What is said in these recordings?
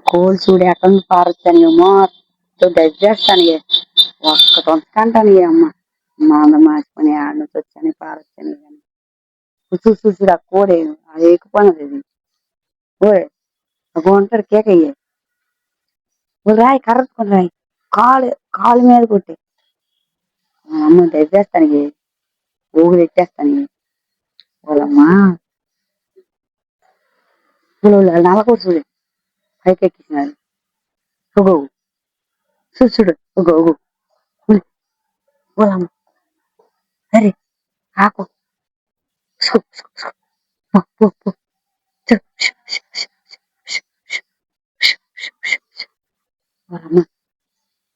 కోళ్ళు చూడు ఎక్కడ నుంచి పారొచ్చాను మొత్తం దజ్జేస్తాను ఒక్క తొంతకంటాను అమ్మ మా అమ్మ మార్చుకుని ఆడ నుంచి వచ్చాను పారొచ్చాను కానీ చూసి చూసి ఆ కోడే అది ఎక్కిపోయినది అది ఓయ్ ఉంటాడు కేకయ్యే రాయి కర్రట్టుకుని రాయి కాలు కాలు మీద కొట్టి అమ్మ దజ్జేస్తాను ఊగులు ఎట్టేస్తాను వాళ్ళమ్మా నల్లకూరు చూడు పైకి ఎక్కించినారు ఒగో చూడు చూడు ఒగో ఒగో వాళ్ళమ్మ అరే ఆకు వాళ్ళమ్మ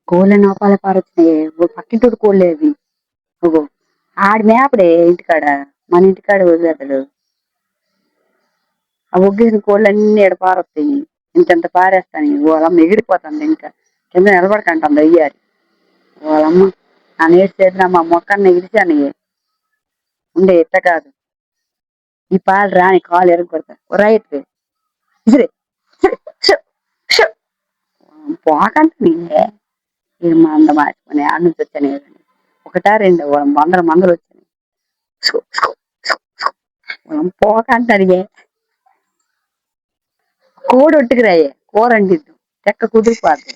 కోళ్ళ నోపాల పారొచ్చినాయి పక్కింటి కోళ్ళే అవి ఒగో ఆడి మేపడే ఇంటికాడ మన ఇంటికాడ వదిలేతాడు ఆ ఒగ్గేసిన కోళ్ళు అన్ని ఎడ పారొస్తాయి ఇంత పారేస్తాను వాళ్ళమ్మ ఎగిరిపోతుంది ఇంకా కింద నిలబడకంటుంది అయ్యారు వాళ్ళమ్మ ఆ నేటి చేసిన మా మొక్కని ఎగిరిచాను ఉండే ఎట్ట కాదు ఈ పాలు రాని కాలు ఎరగొడతా రైతు ఇసిరే పోకంటే మంద మార్చుకుని ఆడ నుంచి వచ్చాను ఒకటా రెండు మందలు వచ్చాయి పోకంటే కోడి ఒట్టుకురాయే కూర అండిద్దు చెక్క కుదిరిపోద్ది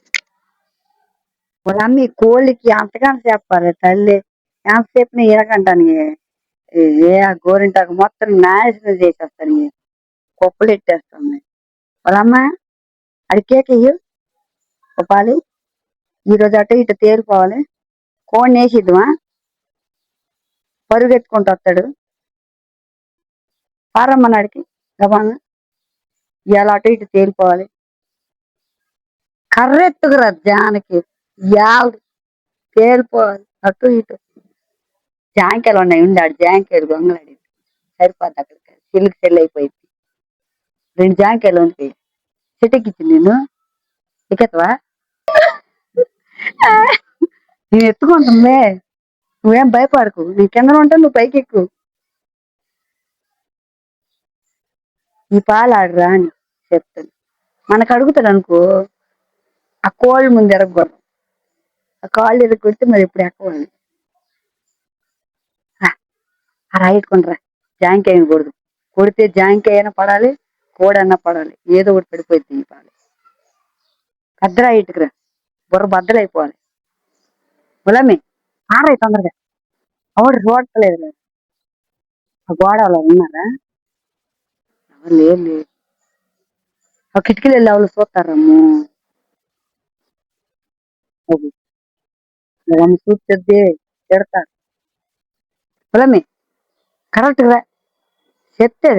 వాళ్ళ అమ్మ కోళ్ళకి అంతగానే చెప్పాలి తల్లి ఎంతసేపు ఇరగంటాను గోరింటాకు మొత్తం నాశనం చేసేస్తాను కుప్పలు ఎట్టేస్తుంది వాళ్ళమ్మ అడికేకయ్యు పాలు ఈరోజు అటు ఇటు తేలిపోవాలి కోడిని వేసిద్దామా పరుగెత్తుకుంటూ వస్తాడు పారమ్మనాడికి గబాన ఇవాళ అటు ఇటు తేలిపోవాలి కర్రెత్తుకురా జానకి యావుడు తేలిపోవాలి అటు ఇటు జాంకాయలు ఉన్నాయి ఉండాడు జాంకాయలు గొంగలాడి సరిపోద్ది అక్కడికి చెల్లికి చెల్లి అయిపోయింది 2 జాంకాయలు ఉంటాయి చెట్టుకిచ్చి నేను ఎక్కవా నేను ఎత్తుకుంటుందే నువ్వేం భయపడకు నీ కింద ఉంటే నువ్వు పైకి ఎక్కు ఈ పాలు ఆడరా అని చెప్తాను మనకు అడుగుతాడు అనుకో ఆ కోళ్ళ ముందు ఎరగకూడదు ఆ కాళ్ళు ఎరగొడితే మరి ఎప్పుడు ఎక్కవాలి రాయట్టుకుంటారా జాంకాయ కూడదు కొడితే జాంకాయ అయినా పడాలి కోడన్నా పడాలి ఏదో ఒకటి పడిపోయింది ఈ పాలు పెద్దరా ఇటుకురా బుర్ర బద్దలైపోవాలి గులామి ఆరాయి తొందరగా ఆవిడ చూడలేదు ఆ గోడలో ఉన్నారా ఎవరు లేదు ఆ కిటికీలు వెళ్ళి ఎవరు చూస్తారమ్ము చూస్తే తిడతారు గులామి కరెక్ట్గా చెప్తే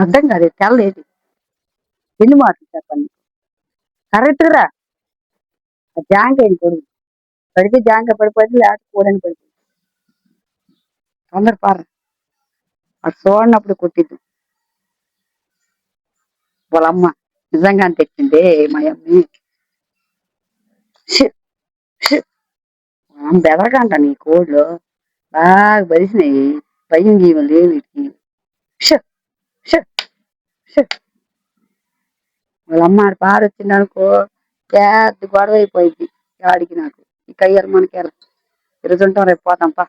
అర్థం కాదు తెల్లది ఎన్ని మాటలు చెప్పండి కరెక్ట్గా జాంకాయ కొడుకు పడితే జాంకాయ పడిపోయింది లేకపోతే కూడని పడిపోయింది తొందర పార అది చూడనప్పుడు కొట్టిద్దు వాళ్ళ అమ్మ నిజంగానే తెచ్చింది మా అమ్మ బెదరకంట నీ కోళ్ళు బాగా బలిసినాయి భయం గీయం లేవు వీటికి వాళ్ళ అమ్మ ఆడ పార వచ్చింది అనుకో పెద్ద గొడవ అయిపోయింది ఆడికి నాకు ఇక అయ్యారు మనకి ఇరుజుంటాం రేపు పోతాం పా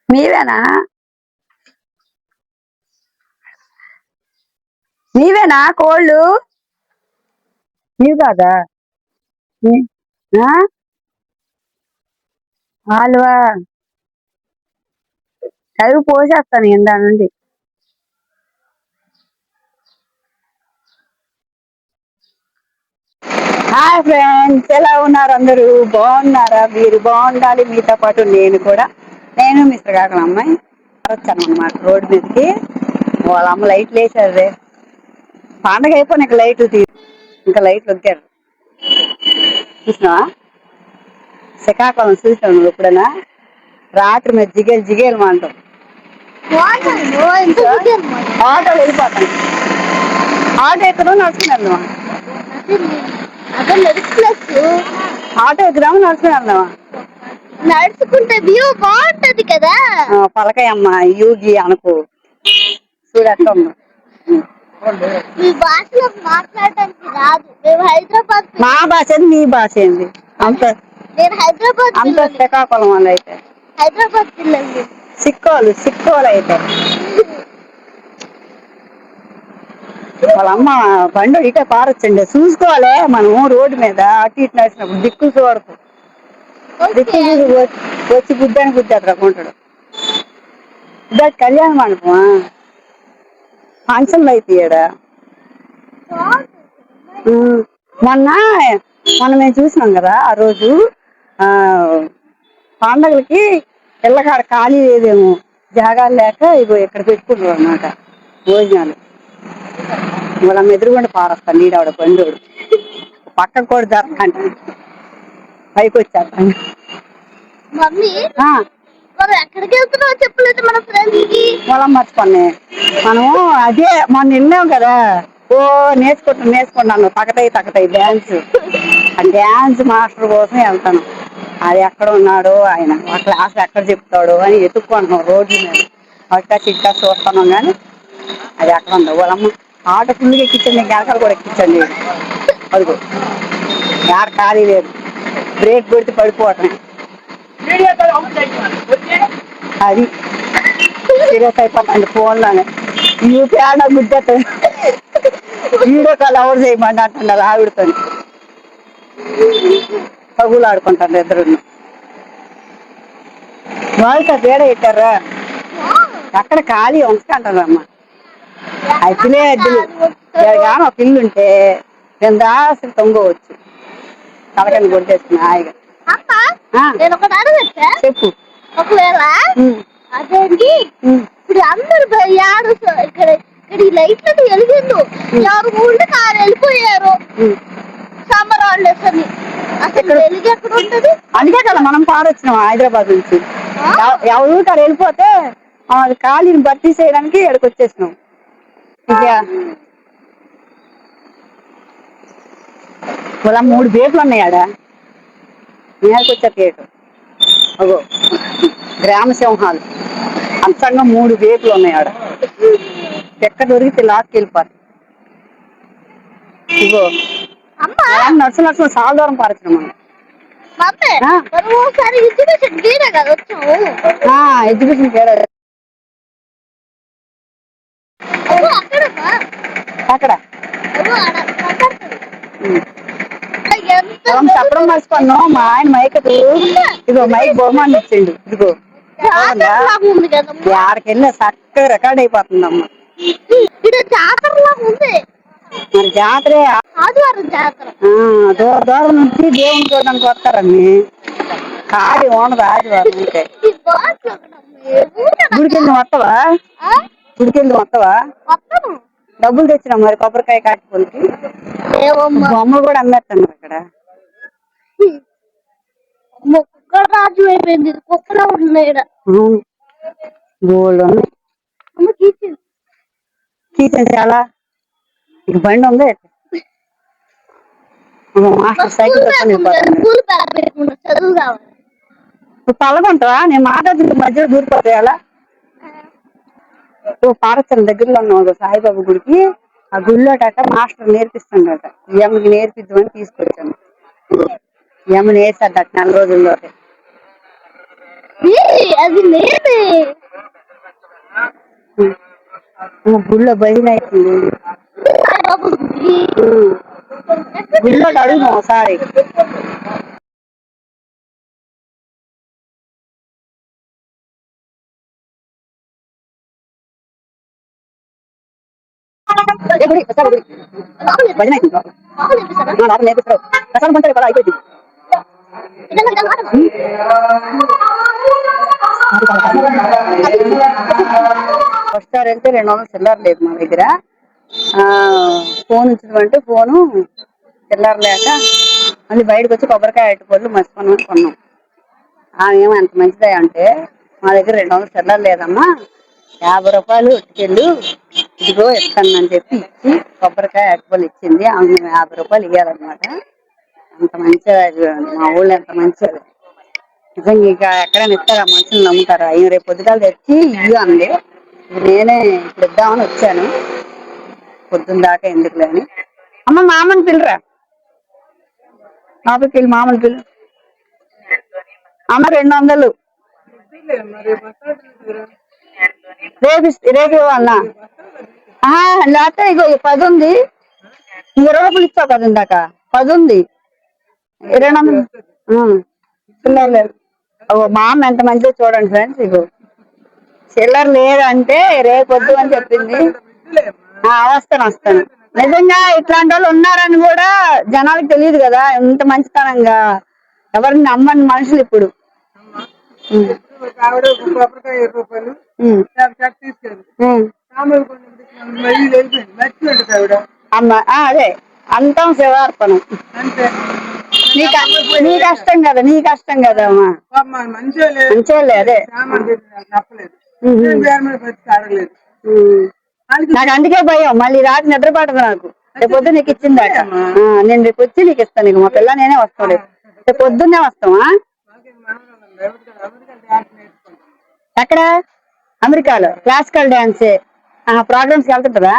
మీవేనా నీవేనా కోళ్ళు నీవు కాదా వాళ్ళవా చదువు పోసేస్తాను ఇందా నుండి హాయ్ ఫ్రెండ్స్ ఎలా ఉన్నారు అందరూ బాగున్నారా మీరు బాగుండాలి మీతో పాటు నేను కూడా నేను మిస్టర్ గారు అమ్మాయి వచ్చాను అనమాట రోడ్డు మీదకి. వాళ్ళ అమ్మ లైట్లు వేసారు. పండగ అయిపోయి ఇంకా లైట్లు ఇంకా లైట్లు వద్దారు. చూసినావా శ్రీకాకుళం చూసావు నువ్వు ఎప్పుడైనా? రాత్రి మీద జిగేలు జిగేలు అంటాం. ఆటో వెళ్ళిపోతాను. ఆటో ఎక్కడో నడుచుకుని వెళ్దామా? ఆటో ఎక్కుదామా నడుచుకుని వెళ్దామా? నడుచుకుంటే వ్యూ బాగుంటది కదా. పలకాయమ్మ యూగి అనుకో చూడట్టు. మీ భాషలో మాట్లాడడానికి రాదు. మేము హైదరాబాద్. మా భాష ఏంది నీ భాష ఏంది? అంత నేను హైదరాబాద్ అంత శ్రీకాకుళం వాళ్ళు అయితే హైదరాబాద్ పిల్లలు సిక్కోలు అయితే వాళ్ళ అమ్మ బండి ఇటే పారొచ్చండి. చూసుకోవాలి మనం రోడ్డు మీద అటు ఇటు నడిచినప్పుడు దిక్కులు చూడకు. దిక్కు వచ్చి బుద్ధానికి బుద్ధి అక్కడ కొంటాడు. ఇదే కళ్యాణ మండపమా? ఫంక్షన్లు అయితే మొన్న మేము చూసినాం కదా ఆ రోజు. పండగలకి పిల్లకాడ ఖాళీ లేదేమో, జాగాలు లేక ఇగో ఇక్కడ పెట్టుకుంటారు అన్నమాట భోజనాలు. వాళ్ళ ఎదురుగుండా పారొస్తాను నీడావిడ బండోడు. పక్కకు కూడా జరగండి పైకి వచ్చేస్తాను. ఎక్కడికి వెళ్తున్నావు చెప్పలేదు మన ఫ్రెండ్స్ కి. పొలం మర్చిపోయి మనము అదే మొన్న వెళ్ళాం కదా. నేర్చుకుంటాను తకతాయి డ్యాన్స్. ఆ డ్యాన్స్ మాస్టర్ కోసం వెళ్తాను. అది ఎక్కడ ఉన్నాడో ఆయన, ఆ క్లాస్ ఎక్కడ చెప్తాడో అని ఎత్తుక్కుంటున్నాం రోడ్డు మీద. అక్క చిట్టా చూస్తున్నాం కానీ అది ఎక్కడ ఉందో. వాళ్ళమ్మ ఆటో ఫుల్గా ఎక్కించండి, గెలకలు కూడా ఎక్కించండి. అదిగో యాడ ఖాళీ లేదు. బ్రేక్ పెడితే పడిపోవటమే. అది సీరియస్ అయిపోతుంది ఫోన్లోనే. పేడ గుడ్డతో వీడియో కాల్ ఎవరు చేయమండి అంటున్నారు ఆవిడతో. తగులు ఆడుకుంటారు ఇద్దరు. వాళ్ళతో పేడ పెట్టారా? అక్కడ ఖాళీ ఉంచుకుంటారు అమ్మ. అద్దులే అద్దులు కానీ ఒక ఇల్లు ఉంటే నేను దాసి తొంగవచ్చు. తలకని కొట్టేసుకుని హాయిగా. చెప్పు. ఒకవేళ అదేంటి ఇప్పుడు అందరు ఇక్కడ లైట్లను వెలిగిండు, ఎవరు ఊళ్ళో కారు వెళ్ళిపోయారు సమ్మర్ హాలిడేస్ అని. అసలు వెలిగి ఎక్కడ ఉంటది? అందుకే కదా మనం పారొచ్చినాం హైదరాబాద్ నుంచి. ఎవరు కారు వెళ్ళిపోతే ఖాళీని భర్తీ చేయడానికి ఇక్కడికి వచ్చేసినాం. ఇలా 3 బేట్లు ఉన్నాయి ఆడ. నేర్కొచ్చే పేటు అగో గ్రామ సింహాలు అంతంగా 3 బేట్లు ఉన్నాయి ఆడ. ఎక్కడ దొరికితే లాక్కెళ్ళిపోతారు. ఇగో నడుచు చాలా దూరం పారొచ్చినాం మనం. ఎగ్జిబిషన్ పేరు అక్కడ చెప్పడం మర్చిపోన్నాం. మా ఆయన మైకకు ఇదిగో మైక్ బహుమానం ఇచ్చిండు. ఇదిగో ఆడికి వెళ్ళిన చక్కగా రికార్డ్ అయిపోతుందమ్మ. మరి జాతరే దూరం నుంచి దేవుని చూడడానికి వస్తారని ఖాళీ ఉండదు ఆదివారం ఉంటే. గుడికెళ్ళి వస్తావా? డబ్బులు తెచ్చినా మరి కొబ్బరికాయ కాటిపోలికి. బొమ్మలు కూడా అమ్మేస్తున్నారు అక్కడ. రాజు అయిపోయింది. కుక్కలో ఉన్నాయి గోల్డ్ ఉన్నాయి. కీచెన్ చాలా. ఇక బండి ఉంది. మాస్టర్ సైకిల్ పల్లకుంటావా? నేను మాట్లాడుతుంటే మధ్యలో దూరిపోతాయి. అలా పారచం దగ్గరలో ఉన్నావు సాయిబాబు గుడికి. ఆ గుడిలోట మాస్టర్ నేర్పిస్తుండట. ఈ అమ్మకి నేర్పిద్దామని తీసుకొచ్చాను. ఈ అమ్మ నేర్చదట 4 రోజుల్లో. గుళ్ళో భజన అవుతుంది. గుళ్ళో అడుగుదాం ఒకసారి. భజన అవుతుంది నేర్పిస్తాడు. ప్రసాదం పంచాలి కదా అయిపోయింది. స్టార్ వెళ్తే 200 చిల్లర లేదు మా దగ్గర. ఫోన్ ఇచ్చినమంటే ఫోను చిల్లర లేక మళ్ళీ బయటకు వచ్చి కొబ్బరికాయ అరటిపళ్ళు మర్చిపోయినా కొన్నాం. ఏమో ఎంత మంచిదా అంటే మా దగ్గర 200 చిల్లర లేదమ్మా, 50 రూపాయలు ఇచ్చేళ్ళు, ఇదిగో ఇస్తానని చెప్పి ఇచ్చి కొబ్బరికాయ అరటిపళ్ళు ఇచ్చింది. ఆమె 50 రూపాయలు ఇవ్వాలన్నమాట. అంత మంచిగా మా ఊళ్ళో ఎంత మంచిది నిజంగా. ఇక ఎక్కడైనా ఇస్తారా మనుషులు నమ్ముతారా? ఈయన రేపు పొద్దుగాలు తెచ్చి ఇల్లు అంది. నేనే ఇప్పుడు ఇద్దామని వచ్చాను, పొద్దున్న దాకా ఎందుకులే అని. అమ్మ మామని పిల్లరా, లోపలికి వెళ్ళి మామని పిల్లు. అమ్మ 200 రేపు ఇవ్వాలన్నా? లేకపోతే ఇగో 10 ఉంది, 20 రూపాయలు ఇచ్చావు కదా ఇందాక, 10 ఉంది, 200 చిల్లర. మా అమ్మ ఎంత మంచిగా చూడండి ఫ్రెండ్స్. ఇగో చిల్లర లేదంటే రేపు వద్దు అని చెప్పింది. వస్తాను. నిజంగా ఇట్లాంటి వాళ్ళు ఉన్నారని కూడా జనాలకు తెలియదు కదా, ఇంత మంచితనంగా. ఎవరిని నమ్మని మనుషులు ఇప్పుడు. అదే అంతం శివార్పణం. నీ కష్టం కదా, నీ కష్టం కదా అమ్మా. మంచోళ్ళే అదే. నాకు అందుకే భయం, మళ్ళీ రాత్రి నిద్ర పడదు నాకు. రేపు పొద్దు నీకు ఇచ్చిందాక నేను రేపు వచ్చి నీకు ఇస్తాను. నీకు మా పిల్ల నేనే వస్తాను. రేపు పొద్దున్నే వస్తావా? ఎక్కడ? అమెరికాలో క్లాసికల్ డాన్స్ ప్రోగ్రామ్స్ వెళ్తుంటారా?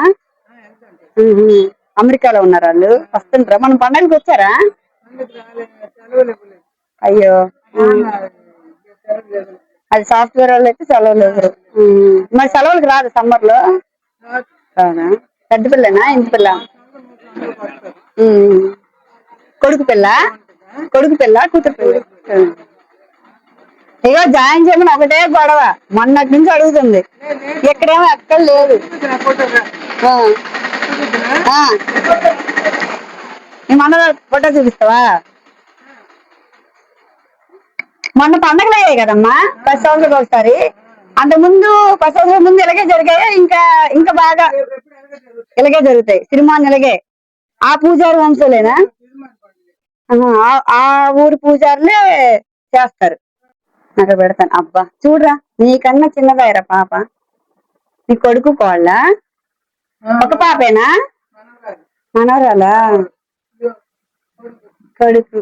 అమెరికాలో ఉన్నారు వాళ్ళు, వస్తుంటారా? మనం పండగకి వచ్చారా? అయ్యో, అది సాఫ్ట్వేర్ వాళ్ళు అయితే సెలవులు ఎవరు. మరి సెలవులకు రాదు సమ్మర్ లో? పెద్ద పిల్లనా ఇంటి పిల్ల? కొడుకు పిల్ల కూతురు పిల్ల. ఇగో జాయిన్ చేయమని ఒకటే గొడవ, మొన్నటి నుంచి అడుగుతుంది. ఇక్కడేమో ఎక్కడ లేదు. నీ మొన్న ఫోటో చూపిస్తావా? మొన్న పండగలు అయ్యాయి కదమ్మా 10 సంవత్సరాలు ఒకసారి. అంత ముందు 10 సంవత్సరాల ముందు ఇలాగే జరిగాయి. ఇంకా బాగా ఇలాగే జరుగుతాయి సినిమాలు ఇలాగే. ఆ పూజారి వంశలేనా? ఆ ఊరు పూజారులే చేస్తారు. అక్కడ పెడతాను. అబ్బా చూడరా, నీకన్నా చిన్నదాయరా పాప. నీ కొడుకు కోళ్ళ? ఒక పాపేనా? మనవరాలా? కొడుకు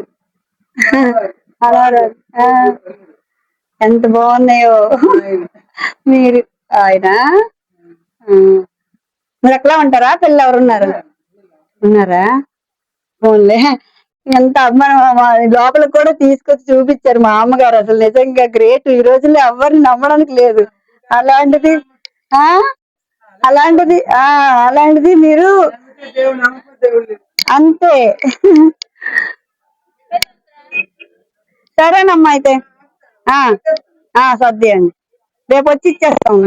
మనవరాలు. ఎంత బాగున్నాయో మీరు. ఆయన మీరు ఎట్లా ఉంటారా? పిల్లలు ఎవరున్నారు? ఉన్నారా? ఓన్లే ఎంత అభిమానం. లోపలికి కూడా తీసుకొచ్చి చూపించారు మా అమ్మగారు. అసలు నిజంగా గ్రేట్. ఈ రోజుల్లో ఎవరిని నమ్మడానికి లేదు. అలాంటిది అలాంటిది మీరు అంతే. సరేనమ్మా అయితే సర్ది అండి, రేపు వచ్చి ఇచ్చేస్తాం.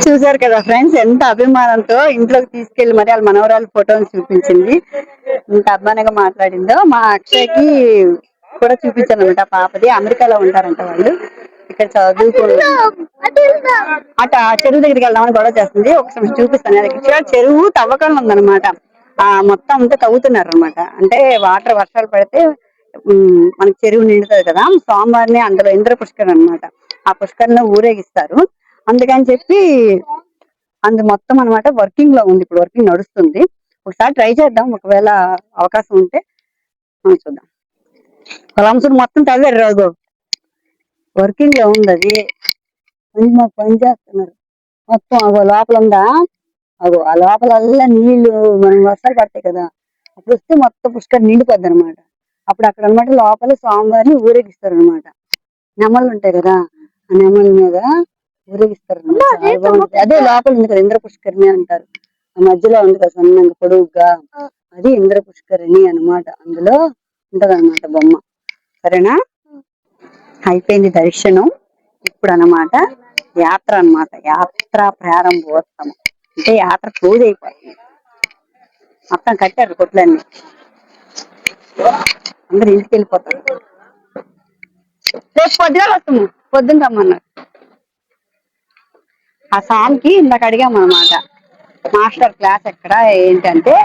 చూసారు కదా ఫ్రెండ్స్, ఎంత అభిమానంతో ఇంట్లోకి తీసుకెళ్లి మరి వాళ్ళ మనవరాలు ఫోటోని చూపించింది. ఇంత అభిమానంగా మాట్లాడిందో. మా అక్షయ్కి కూడా చూపించాను అనమాట. పాపది అమెరికాలో ఉంటారంట వాళ్ళు. ఇక్కడ చదువుకో అట చెరువు దగ్గరికి వెళ్దామని గొడవ చేస్తుంది. ఒకసారి చూపిస్తాను. ఇక్కడ చెరువు తవ్వకంలో ఉందన్నమాట. మొత్తం అంతా తవ్వుతున్నారు అనమాట. అంటే వాటర్ వర్షాలు పడితే మనకి చెరువు నిండుతుంది కదా. సోమవారిని అందులో ఇంద్ర పుష్కర్ అనమాట. ఆ పుష్కరంలో ఊరేగిస్తారు. అందుకని చెప్పి మొత్తం అనమాట వర్కింగ్ లో ఉంది. ఇప్పుడు వర్కింగ్ నడుస్తుంది. ఒకసారి ట్రై చేద్దాం, ఒకవేళ అవకాశం ఉంటే చూద్దాం. పొలంసులు మొత్తం తవ్వారు రాదు, వర్కింగ్ లో ఉంది. అది మాకు పని చేస్తున్నారు మొత్తం. లోపల ఉందా? ఆ లోపలల్లా నీళ్లు మనం వర్షాలు పడతాయి కదా, అప్పుడు వస్తే మొత్తం పుష్కర్ నిండిపోద్ది అనమాట. అప్పుడు అక్కడ అనమాట లోపల స్వామివారిని ఊరేగిస్తారు అనమాట. నెమళ్ళు ఉంటాయి కదా, ఆ నెమల మీద ఊరేగిస్తారు అనమాట. అదే లోపల ఉంది కదా ఇంద్ర పుష్కరిణి అంటారు. ఆ మధ్యలో ఉంది కదా సన్నంగా పొడుగ్గా, అది ఇంద్ర పుష్కరిణి అనమాట. అందులో ఉంటదన్నమాట బొమ్మ. సరేనా? అయిపోయింది దర్శనం. ఇప్పుడు అన్నమాట యాత్ర అన్నమాట. యాత్ర ప్రారంభోత్సవం అంటే యాత్ర క్లోజ్ అయిపోయింది. మొత్తం కట్టారు కొట్లన్నీ. అందరు ఇంటికి వెళ్ళిపోతారు. రేపు పొద్దున వస్తాము. పొద్దున్న రమ్మన్నారు. ఆ సామ్కి ఇందాక అడిగాము అనమాట, మాస్టర్ క్లాస్ ఎక్కడ ఏంటంటే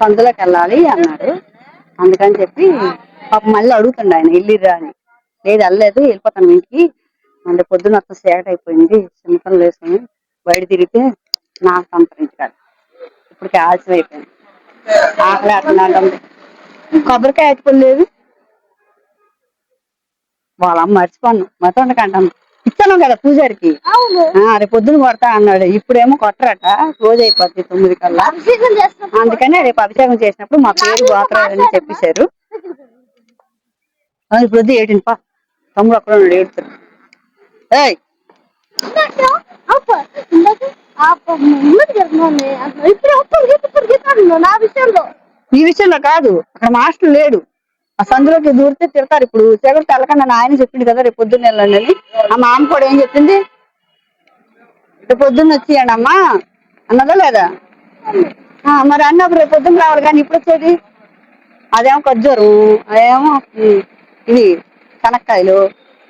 సందులోకి వెళ్ళాలి అన్నాడు. అందుకని చెప్పి పాప మళ్ళీ అడుగుతుండ ఆయన, వెళ్ళిర్రా అని. లేదు వెళ్ళలేదు, వెళ్ళిపోతాను ఇంటికి, మళ్ళీ పొద్దున్న మొత్తం సేకట్ అయిపోయింది, చిన్నపనులు వేసుకుని బయట తిరిగితే నాకు సంతరించాడు. ఇప్పుడు ఆలస్యం అయిపోయింది, ఆకలి అట్లా కొబ్బరికాయ ఎత్తుకోలేదు. వాళ్ళమ్మ మర్చిపోను మొత్తం కంటాను, ఇచ్చాను కదా పూజారికి, రేపు పొద్దున కొడతా అన్నాడు. ఇప్పుడేమో కొట్టరట, రోజు అయిపోద్ది 9 కల్లా. అందుకని రేపు అభిషేకం చేసినప్పుడు మా పేరు గోత్రాలని చెప్పేశారు. ఇప్పుడు వద్దు ఏటింపా, తమ్ముడు అక్కడ ఉన్నాడు ఏడుతాడు. ఏయ్ ఈ విషయంలో కాదు, అక్కడ మాస్టర్ లేడు, ఆ సందులోకి దూరితే తిడతారు. ఇప్పుడు చెగలు తెల్లకుండా ఆయన చెప్పింది కదా రేపు పొద్దున్న వెళ్ళండి అని. ఆ మామ కూడా ఏం చెప్పింది, రేపు పొద్దున్న వచ్చేయండి అమ్మా అన్నదా లేదా? మరి అన్నప్పుడు రేపు పొద్దున్న రావాలి, కానీ ఇప్పుడు వచ్చేది అదేమో ఖర్జూరం, అదేమో ఇవి శనక్కాయలు,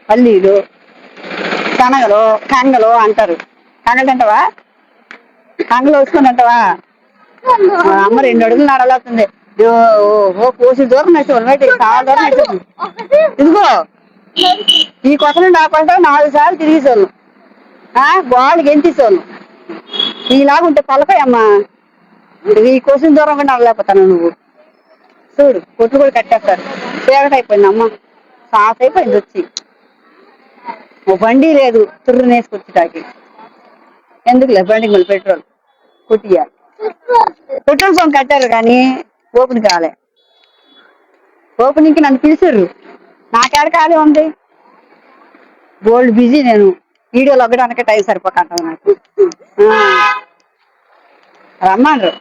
పల్లీలు, శనగలు, కంగలు అంటారు. కంగలు తింటావా? కంగలు వేసుకొని తింటావా? అమ్మ 2 అడుగులు నడలేస్తుంది, కోసి దూరం నడిచేవాళ్ళు, చాలా దూరం నడిచేవాళ్ళు. ఇదిగో ఈ కొత్త నుండి ఆ పంట 4 సార్లు తిరిగేసేవాళ్ళు, గోళ్ళకి ఎంతేసేవాళ్ళు. నీలాగుంటే పలకాయమ్మా, ఈ కోసిన దూరం కూడా నడలేకపోతాను. నువ్వు చూడు, కొట్లు కూడా కట్టేస్తారు. చీకటి అయిపోయింది అమ్మ, సాఫ్ అయిపోయింది. వచ్చి ఓ బండి లేదు, తుర్రుని వేసుకొచ్చేటాకి. ఎందుకులే బండికి మళ్ళీ పెట్రోల్ కొట్టియాలి. పెట్రోల్ బంక్ కట్టారు కానీ ఓపెన్ కాలే. ఓపెనింగ్కి నన్ను పిలిచారు, నాకేడ ఖాళీ ఉంది, గోల్డ్ బిజీ. నేను వీడియోలు అవ్వడానికే టైం సరిపోకంటాను నాకు. రమ్మన్నారు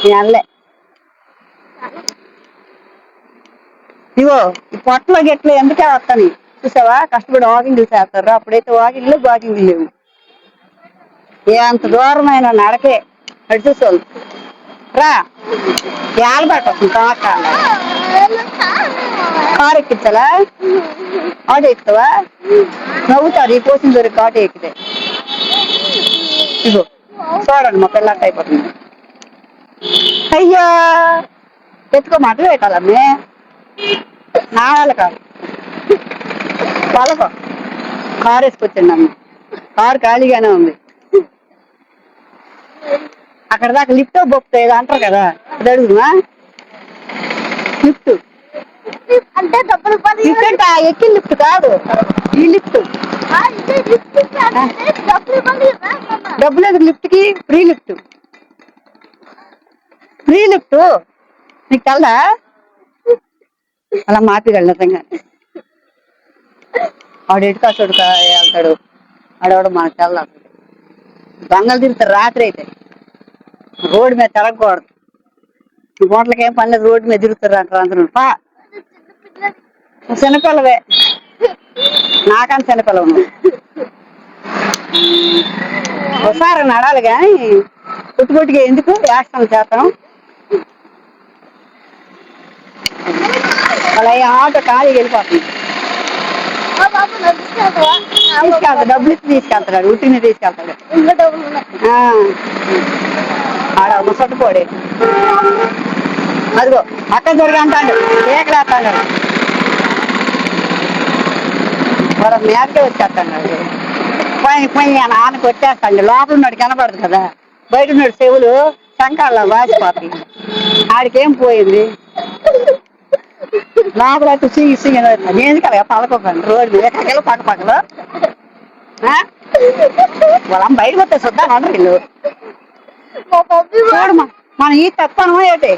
నేనలే. ఇగో ఈ పొట్టలో గెట్లు ఎందుకే వస్తాను చూసావా, కష్టపడి వాకింగ్ చేస్తారు. అప్పుడైతే వాకింగ్లు వాకింగ్ లేవు, ఏ అంత దూరమైన నడకే. అటు చూసేవాళ్ళు రా, ఏలబెట్ట వస్తుంది తమకాల. కారు ఎక్కించాలా? ఆటో ఎక్కుతావా? నవ్వుతారు ఈ కోసిన దొరికి ఆటో ఎక్కితే. ఇగో చూడండి మా పిల్లట అయిపోతుంది. అయ్యా ఎత్తుకో మాటలు పెట్టాలమ్మే, నా వాళ్ళ కాదు. వాళ్ళకో కారు వేసుకొచ్చండి అమ్మ, కారు ఖాళీగానే ఉంది. అక్కడ దాకా లిఫ్ట్ బొక్తో ఏదో అంటారు కదా, అది అడుగుమా. లిఫ్ట్ అంటే డబ్బులు లిఫ్ట్ ఎక్కి లిఫ్ట్ కాదు, ఈ లిఫ్ట్. డబ్బులు లేదు లిఫ్ట్ కి, ఫ్రీ లిఫ్ట్. ఫ్రీ లిఫ్ట్ నీకు తెలదా? అలా మాపిగలడు నిజంగా. ఆవిడ ఎటుకా చోటుకా వెళ్తాడు, ఆడవాడు మనకు తెలదు. దొంగలు తిరుగుతారు రాత్రి అయితే, రోడ్డు మీద తిరగకూడదు. గోట్లకి ఏం పని లేదు, రోడ్డు మీద తిరుగుతారు అంటారు అందరూ. పా చిన్నపిల్లవే, నాకని చిన్నపిల్లవు నువ్వు. ఒకసారి నడాలి కానీ పుట్టుకొట్టుగా ఎందుకు యాక్షన్ చేస్తాం. అలా ఆటో ఖాళీ వెళ్ళిపోతుంది. తీసుకెళ్తాడు, డబ్బులు ఇచ్చి తీసుకెళ్తాడు, ఉట్టిని తీసుకెళ్తాడు. ఆడ ముసట్టుకోడే, అదిగో అక్క జరిగి అంటాడు, ఏకలేస్తాడు, వాళ్ళ మేరకే వచ్చేస్తాడు. పోయి పోయి నాన్నకి వచ్చేస్తాడు. లోపల ఉన్నాడు కనపడదు కదా, బయట ఉన్నాడు చెవులు శంకాల్లో వాసిపోతాయి. ఆడికేం పోయింది, లోపల నేను కదా పలకొకండి రోడ్డు ఎక్కడికెళ్ళి పక్క పక్కలో. వాళ్ళమ్మ బయటకు వస్తే చూద్దాం అందరు వీళ్ళు. చూడమ్మా మనం ఈ తక్కువ ఏంటి,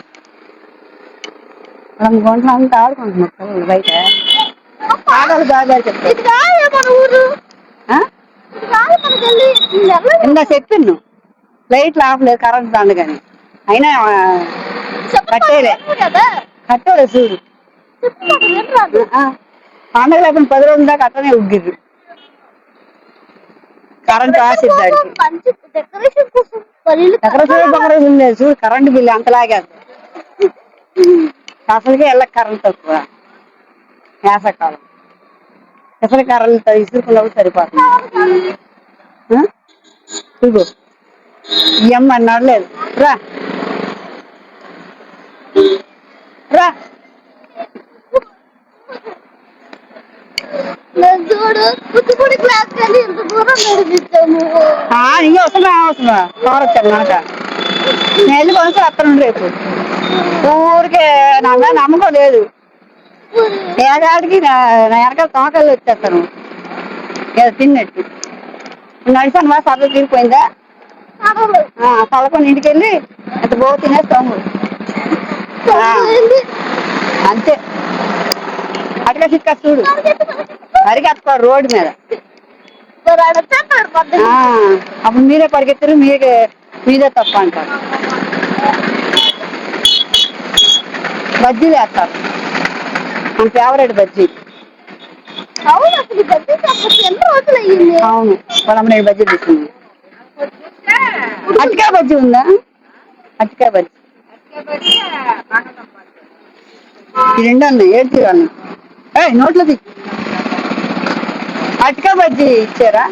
మనం గుంటలు అంతా ఆడుకుంటున్నాం పిల్లలు బయట. ఆడవాళ్ళు బాగా చెప్తారు. ఇందా చెప్పిన్ను లైట్లు ఆపలేదు, కరెంట్ దాండు కానీ అయినా కట్టేలే చూడు. పండగ లేకుండా 10 రోజుల దాకా అట్టనే ఉగ్గిర్రు. కరెంట్ ఆసిద్దాడికి డెకరేషన్ లేదు చూడు, కరెంట్ బిల్లు అంతలాగే. అసలుకే వెళ్ళక కరెంట్ తక్కువ వేసవకాలం. ఎసరి కర్రలతో ఇసురుకున్నప్పుడు సరిపోతుంది. ఆ? ఇదిగో ఈ అమ్మ నడలేదు. రా రా. చూడు కూచిపూడి క్లాస్ కానీ ఇంత దూరం నడిపిస్తాను. ఇంకా వస్తున్నా వస్తున్నా కారు వచ్చాను కనుక నేను కొనుక్కు వస్తాను రేపు. ఊరికే నా మీద నమ్మకం లేదు. ఏడాదికి నా వెనకాల తోకలు వచ్చేస్తాను ఏదో తిన్నట్టు. నడిచాను మా సర్లు తీరిపోయిందా పదకొండు ఇంటికి వెళ్ళి ఎంత బో తినేస్తాము. అంతే అటుగా చిక్క చూడు పరిగెత్తుకో రోడ్డు మీద. అప్పుడు మీరే పరిగెత్తారు మీదే తప్ప అంటారు. బజ్జీలు వేస్తారు మన ఫేవరెట్ బజ్జీ. అవును అసలు బజ్జీ ఎన్ని రోజులు అయ్యింది. అవును పొలంనేడు బజ్జీ తీసుకుంది. అటికాయ బజ్జీ ఉందా? అటికాయ బజ్జీ ఈ రెండు ఉన్నాయి. ఏడు తీరాలి నోట్లో తీ. అటికాయ బజ్జీ ఇచ్చారా?